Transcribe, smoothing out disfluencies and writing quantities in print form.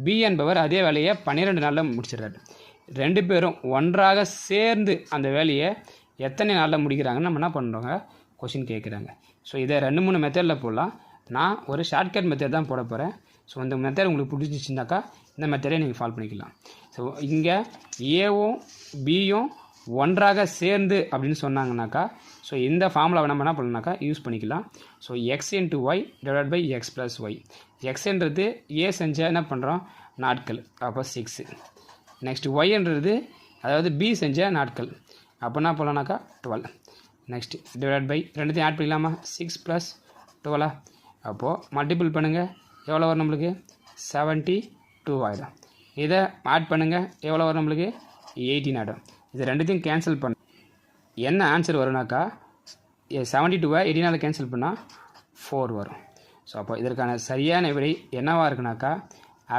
B என்பவர் அதே வேலையை 12 நாளில் முடிச்சிடுறாரு. 2 பேரும் ஒன்றாக சேர்ந்து அந்த வேலையை எத்தனை நாளில் முடிக்கிறாங்கன்னு நம்ம என்ன பண்ணுறோங்க கொஷின் கேட்குறாங்க. ஸோ இதை 2-3 மெத்தடில் போடலாம். நான் ஒரு ஷார்ட்கட் மெத்தட் தான் போட போகிறேன். ஸோ இந்த மெத்தட் உங்களுக்கு பிடிச்சிச்சின்னாக்கா இந்த மெத்தடை நீங்கள் ஃபாலோ பண்ணிக்கலாம். ஸோ இங்கே ஏவும் பியும் ஒன்றாக சேர்ந்து அப்படின்னு சொன்னாங்கன்னாக்கா ஸோ இந்த ஃபார்முலாவை நம்ம என்ன பண்ணணும்னாக்கா யூஸ் பண்ணிக்கலாம். So X into Y divide by X plus Y. எக்ஸ்ன்றது ஏ செஞ்சால் என்ன பண்ணுறோம் நாட்கள், அப்போ 6. நெக்ஸ்ட் ஒய்ன்றது அதாவது பி செஞ்ச நாட்கள், அப்போ என்ன பண்ணலாம்னாக்கா 12. நெக்ஸ்ட் டிவைட் பை ரெண்டுத்தையும் ஆட் பண்ணிக்கலாமா 6 + 12. அப்போது மல்டிபிள் பண்ணுங்கள் எவ்வளோ வரும் நம்மளுக்கு 72 ஆகிடும். இதை ஆட் பண்ணுங்கள் எவ்வளோ வரும் நம்மளுக்கு 18 ஆகிடும். இது ரெண்டுத்தையும் கேன்சல் பண்ண என்ன ஆன்சர் வரும்னாக்கா 72 18 கேன்சல் பண்ணால் 4 வரும். ஸோ அப்போ இதற்கான சரியான விடை என்னவாக இருக்குனாக்கா